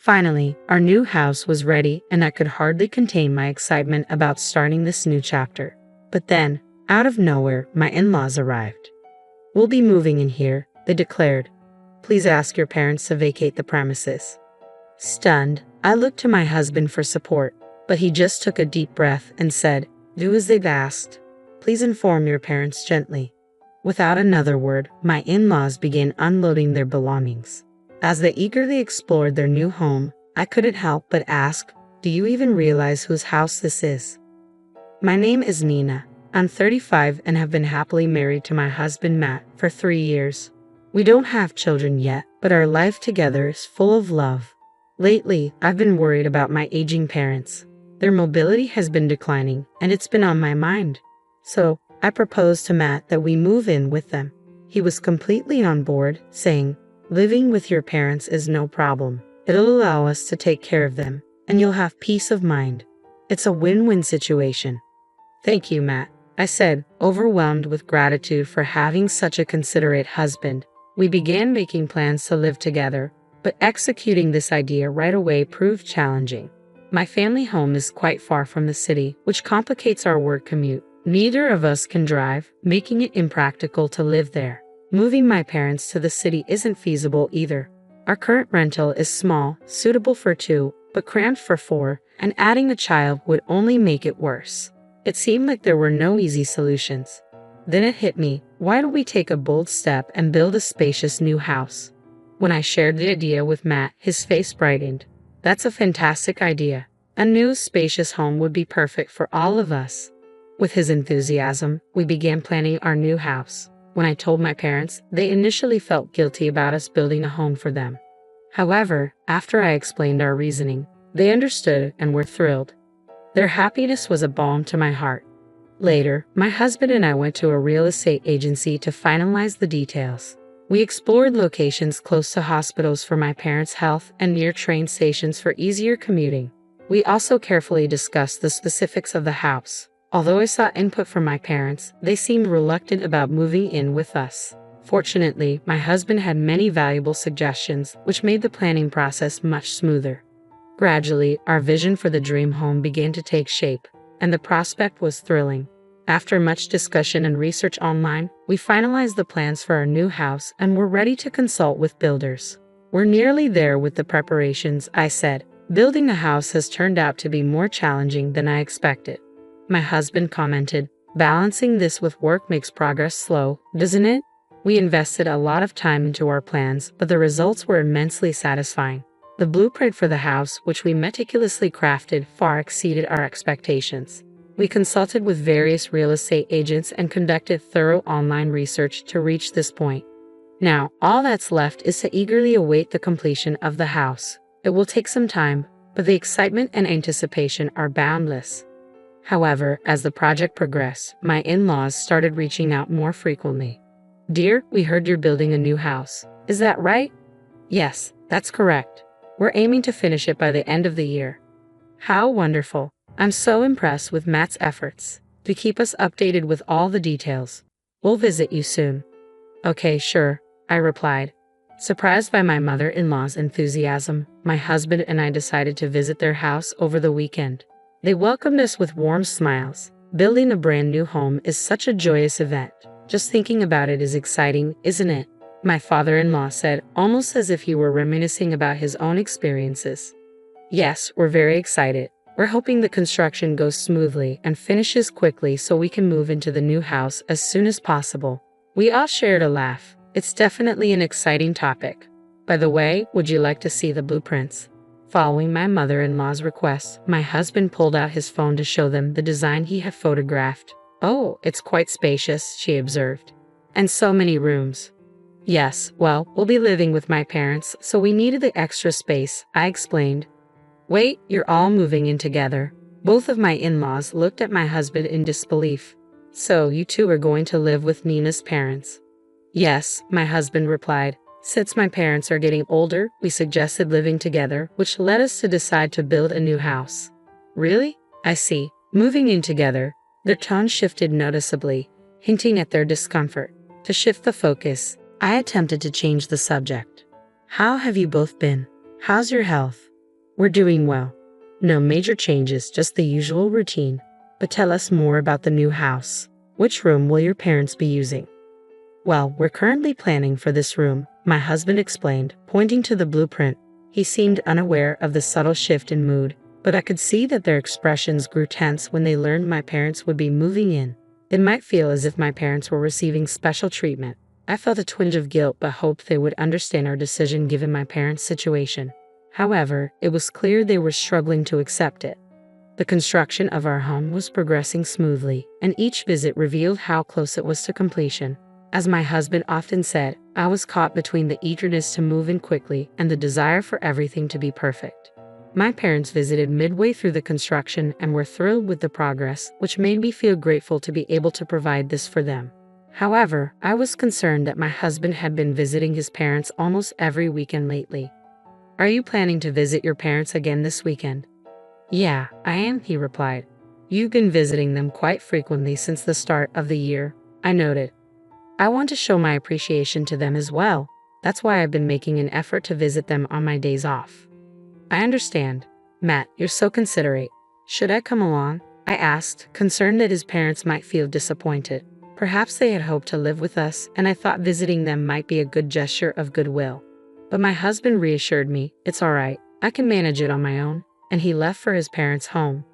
Finally, our new house was ready, and I could hardly contain my excitement about starting this new chapter. But then, out of nowhere, my in-laws arrived. "We'll be moving in here," they declared. "Please ask your parents to vacate the premises." Stunned, I looked to my husband for support, but he just took a deep breath and said, "Do as they've asked. Please inform your parents gently." Without another word, my in-laws began unloading their belongings. As they eagerly explored their new home, I couldn't help but ask, "Do you even realize whose house this is?" "My name is Nina. I'm 35 and have been happily married to my husband Matt for 3 years. We don't have children yet, but our life together is full of love. Lately, I've been worried about my aging parents. Their mobility has been declining, and it's been on my mind. So, I proposed to Matt that we move in with them. He was completely on board, saying, 'Living with your parents is no problem. It'll allow us to take care of them, and you'll have peace of mind. It's a win-win situation.'" "Thank you, Matt," I said, overwhelmed with gratitude for having such a considerate husband. We began making plans to live together, but executing this idea right away proved challenging. My family home is quite far from the city, which complicates our work commute. Neither of us can drive, making it impractical to live there. Moving my parents to the city isn't feasible either. Our current rental is small, suitable for 2, but cramped for 4, and adding a child would only make it worse. It seemed like there were no easy solutions. Then it hit me, why don't we take a bold step and build a spacious new house? When I shared the idea with Matt, his face brightened. "That's a fantastic idea. A new spacious home would be perfect for all of us." With his enthusiasm, we began planning our new house. When I told my parents, they initially felt guilty about us building a home for them. However, after I explained our reasoning, they understood and were thrilled. Their happiness was a balm to my heart. Later, my husband and I went to a real estate agency to finalize the details. We explored locations close to hospitals for my parents' health and near train stations for easier commuting. We also carefully discussed the specifics of the house. Although I sought input from my parents, they seemed reluctant about moving in with us. Fortunately, my husband had many valuable suggestions, which made the planning process much smoother. Gradually, our vision for the dream home began to take shape, and the prospect was thrilling. After much discussion and research online, we finalized the plans for our new house and were ready to consult with builders. "We're nearly there with the preparations," I said. "Building a house has turned out to be more challenging than I expected." My husband commented, "Balancing this with work makes progress slow, doesn't it?" We invested a lot of time into our plans, but the results were immensely satisfying. The blueprint for the house, which we meticulously crafted, far exceeded our expectations. We consulted with various real estate agents and conducted thorough online research to reach this point. Now, all that's left is to eagerly await the completion of the house. It will take some time, but the excitement and anticipation are boundless. However, as the project progressed, my in-laws started reaching out more frequently. "Dear, we heard you're building a new house. Is that right?" "Yes, that's correct. We're aiming to finish it by the end of the year." "How wonderful. I'm so impressed with Matt's efforts. To keep us updated with all the details. We'll visit you soon." "Okay, sure," I replied. Surprised by my mother-in-law's enthusiasm, my husband and I decided to visit their house over the weekend. They welcomed us with warm smiles. Building a brand new home is such a joyous event. Just thinking about it is exciting, isn't it? My father-in-law said, almost as if he were reminiscing about his own experiences. "Yes, we're very excited. We're hoping the construction goes smoothly and finishes quickly so we can move into the new house as soon as possible." We all shared a laugh. It's definitely an exciting topic. By the way, would you like to see the blueprints? Following my mother-in-law's request, my husband pulled out his phone to show them the design he had photographed. "Oh, it's quite spacious," she observed. "And so many rooms." "Yes, well, we'll be living with my parents, so we needed the extra space," I explained. "Wait, you're all moving in together?" Both of my in-laws looked at my husband in disbelief. "So, you two are going to live with Nina's parents?" "Yes," my husband replied. "Since my parents are getting older, we suggested living together, which led us to decide to build a new house." "Really? I see. Moving in together." Their tone shifted noticeably, hinting at their discomfort. To shift the focus, I attempted to change the subject. "How have you both been? How's your health? We're doing well. No major changes, just the usual routine. But tell us more about the new house. Which room will your parents be using? Well, we're currently planning for this room, my husband explained, pointing to the blueprint. He seemed unaware of the subtle shift in mood, but I could see that their expressions grew tense when they learned my parents would be moving in. It might feel as if my parents were receiving special treatment. I felt a twinge of guilt but hoped they would understand our decision given my parents' situation. However, it was clear they were struggling to accept it. The construction of our home was progressing smoothly, and each visit revealed how close it was to completion. As my husband often said, I was caught between the eagerness to move in quickly and the desire for everything to be perfect. My parents visited midway through the construction and were thrilled with the progress, which made me feel grateful to be able to provide this for them. However, I was concerned that my husband had been visiting his parents almost every weekend lately. Are you planning to visit your parents again this weekend? Yeah, I am, he replied. You've been visiting them quite frequently since the start of the year, I noted. I want to show my appreciation to them as well. That's why I've been making an effort to visit them on my days off. I understand. Matt, you're so considerate. Should I come along? I asked, concerned that his parents might feel disappointed. Perhaps they had hoped to live with us, and I thought visiting them might be a good gesture of goodwill. But my husband reassured me, it's all right, I can manage it on my own, and he left for his parents' home.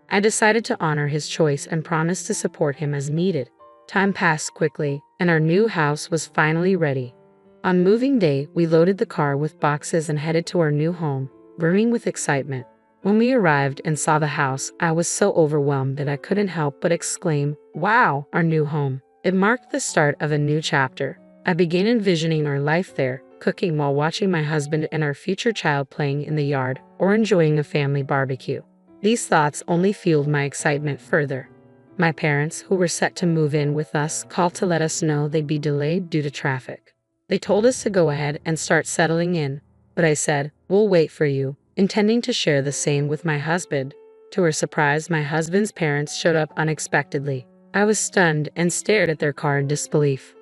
I decided to honor his choice and promised to support him as needed. Time passed quickly, and our new house was finally ready. On moving day, we loaded the car with boxes and headed to our new home, brimming with excitement. When we arrived and saw the house, I was so overwhelmed that I couldn't help but exclaim, "Wow, our new home." It marked the start of a new chapter. I began envisioning our life there, cooking while watching my husband and our future child playing in the yard or enjoying a family barbecue. These thoughts only fueled my excitement further. My parents, who were set to move in with us, called to let us know they'd be delayed due to traffic. They told us to go ahead and start settling in, but I said, "We'll wait for you," intending to share the same with my husband. To our surprise, my husband's parents showed up unexpectedly. I was stunned and stared at their car in disbelief.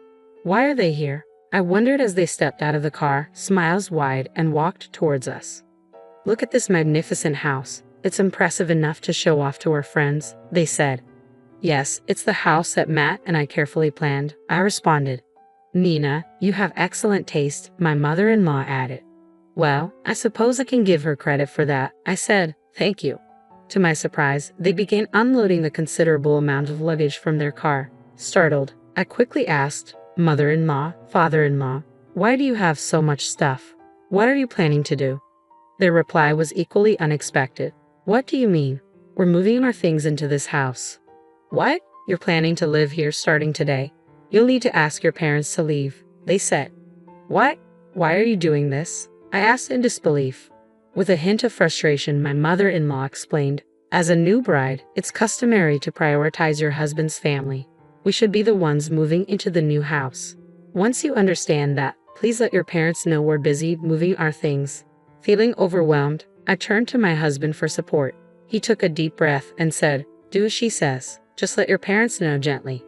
Why are they here? I wondered as they stepped out of the car, smiles wide, and walked towards us. Look at this magnificent house. It's impressive enough to show off to our friends, they said. Yes, it's the house that Matt and I carefully planned, I responded. Nina, you have excellent taste, my mother-in-law added. Well, I suppose I can give her credit for that, I said, thank you. To my surprise, they began unloading the considerable amount of luggage from their car. Startled, I quickly asked, Mother-in-law, father-in-law, why do you have so much stuff? What are you planning to do? Their reply was equally unexpected. What do you mean? We're moving our things into this house. What? You're planning to live here starting today? You'll need to ask your parents to leave, they said. What? Why are you doing this? I asked in disbelief. With a hint of frustration, my mother-in-law explained, as a new bride, it's customary to prioritize your husband's family. We should be the ones moving into the new house. Once you understand that, please let your parents know we're busy moving our things. Feeling overwhelmed, I turned to my husband for support. He took a deep breath and said, do as she says, just let your parents know gently.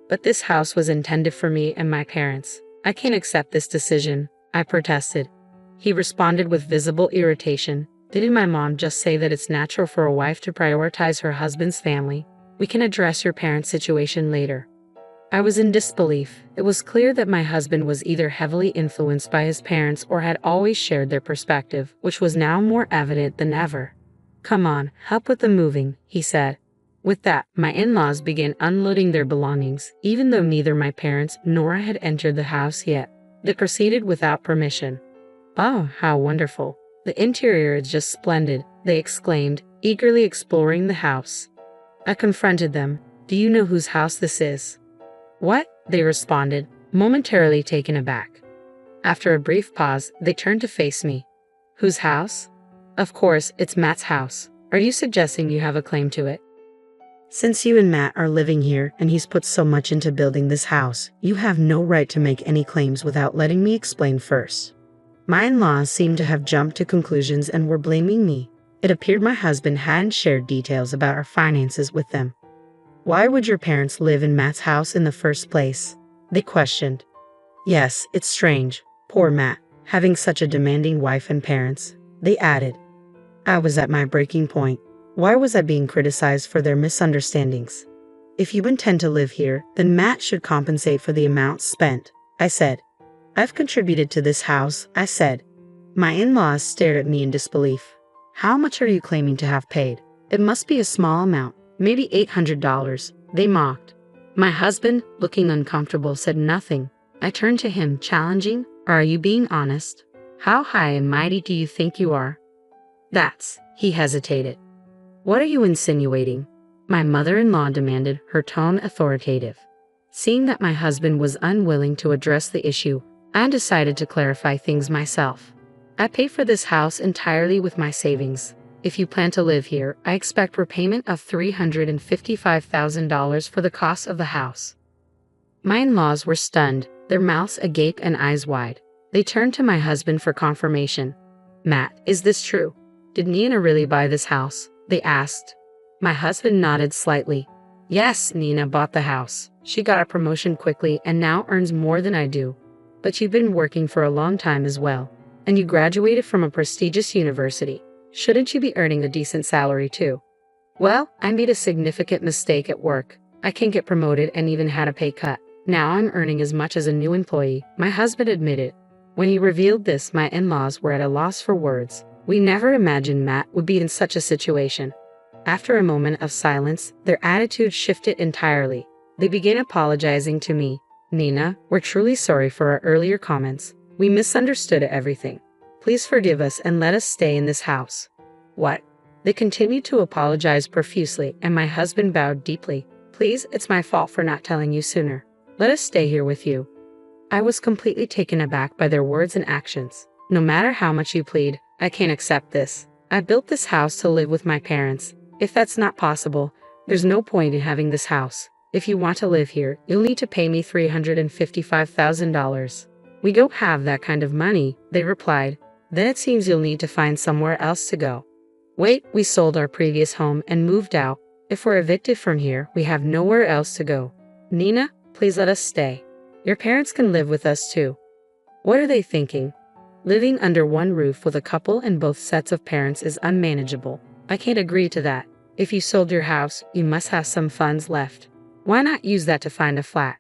But this house was intended for me and my parents. I can't accept this decision, I protested. He responded with visible irritation. Didn't my mom just say that it's natural for a wife to prioritize her husband's family? We can address your parents' situation later. I was in disbelief. It was clear that my husband was either heavily influenced by his parents or had always shared their perspective, which was now more evident than ever. Come on, help with the moving, he said. With that, my in-laws began unloading their belongings, even though neither my parents nor I had entered the house yet. They proceeded without permission. Oh, how wonderful. The interior is just splendid, they exclaimed, eagerly exploring the house. I confronted them. Do you know whose house this is? What? They responded, momentarily taken aback. After a brief pause, they turned to face me. Whose house? Of course, it's Matt's house. Are you suggesting you have a claim to it? Since you and Matt are living here and he's put so much into building this house, you have no right to make any claims without letting me explain first. My in-laws seemed to have jumped to conclusions and were blaming me. It appeared my husband hadn't shared details about our finances with them. Why would your parents live in Matt's house in the first place? They questioned. Yes, it's strange. Poor Matt, having such a demanding wife and parents, they added. I was at my breaking point. Why was I being criticized for their misunderstandings? If you intend to live here, then Matt should compensate for the amount spent, I said. I've contributed to this house, I said. My in-laws stared at me in disbelief. How much are you claiming to have paid? It must be a small amount, maybe $800, they mocked. My husband, looking uncomfortable, said nothing. I turned to him, challenging, Are you being honest? How high and mighty do you think you are? He hesitated. What are you insinuating? My mother-in-law demanded, her tone authoritative. Seeing that my husband was unwilling to address the issue, I decided to clarify things myself. I pay for this house entirely with my savings. If you plan to live here, I expect repayment of $355,000 for the cost of the house. My in-laws were stunned, their mouths agape and eyes wide. They turned to my husband for confirmation. Matt, is this true? Did Nina really buy this house? They asked. My husband nodded slightly. Yes, Nina bought the house. She got a promotion quickly and now earns more than I do. But you've been working for a long time as well. And you graduated from a prestigious university. Shouldn't you be earning a decent salary too? Well, I made a significant mistake at work. I can't get promoted and even had a pay cut. Now I'm earning as much as a new employee, my husband admitted. When he revealed this, my in-laws were at a loss for words. We never imagined Matt would be in such a situation. After a moment of silence, their attitude shifted entirely. They began apologizing to me. Nina, we're truly sorry for our earlier comments. We misunderstood everything. Please forgive us and let us stay in this house. What? They continued to apologize profusely, and my husband bowed deeply. Please, it's my fault for not telling you sooner. Let us stay here with you. I was completely taken aback by their words and actions. No matter how much you plead, I can't accept this. I built this house to live with my parents. If that's not possible, there's no point in having this house. If you want to live here, you'll need to pay me $355,000. We don't have that kind of money, they replied. Then it seems you'll need to find somewhere else to go. Wait, we sold our previous home and moved out. If we're evicted from here, we have nowhere else to go. Nina, please let us stay. Your parents can live with us too. What are they thinking? Living under one roof with a couple and both sets of parents is unmanageable. I can't agree to that. If you sold your house, you must have some funds left. Why not use that to find a flat?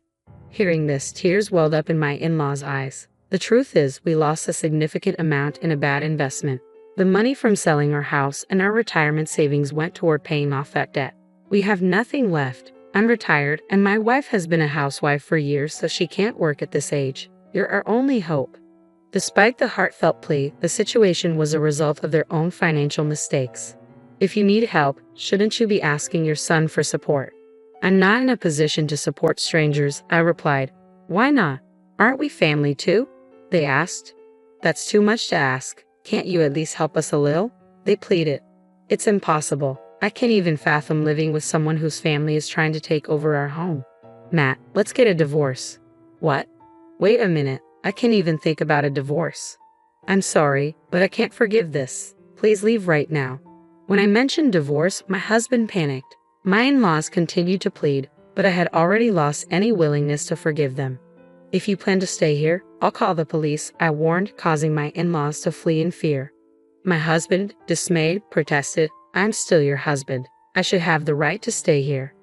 Hearing this, tears welled up in my in-laws' eyes. The truth is, we lost a significant amount in a bad investment. The money from selling our house and our retirement savings went toward paying off that debt. We have nothing left. I'm retired, and my wife has been a housewife for years, so she can't work at this age. You're our only hope. Despite the heartfelt plea, the situation was a result of their own financial mistakes. If you need help, shouldn't you be asking your son for support? I'm not in a position to support strangers, I replied. Why not? Aren't we family too? They asked. That's too much to ask. Can't you at least help us a little? They pleaded. It's impossible. I can't even fathom living with someone whose family is trying to take over our home. Matt, let's get a divorce. What? Wait a minute. I can't even think about a divorce. I'm sorry, but I can't forgive this. Please leave right now. When I mentioned divorce, my husband panicked. My in-laws continued to plead, but I had already lost any willingness to forgive them. If you plan to stay here, I'll call the police, I warned, causing my in-laws to flee in fear. My husband, dismayed, protested, I'm still your husband. I should have the right to stay here.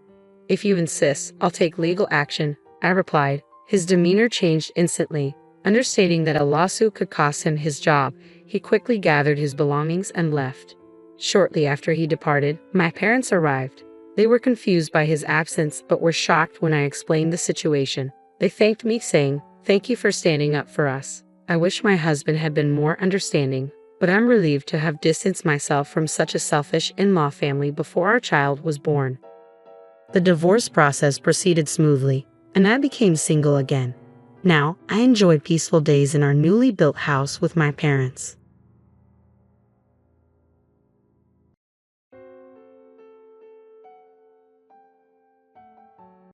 If you insist, I'll take legal action, I replied. His demeanor changed instantly. Understanding that a lawsuit could cost him his job, he quickly gathered his belongings and left. Shortly after he departed, my parents arrived. They were confused by his absence but were shocked when I explained the situation. They thanked me, saying, "Thank you for standing up for us." I wish my husband had been more understanding, but I'm relieved to have distanced myself from such a selfish in-law family before our child was born. The divorce process proceeded smoothly, and I became single again. Now, I enjoy peaceful days in our newly built house with my parents.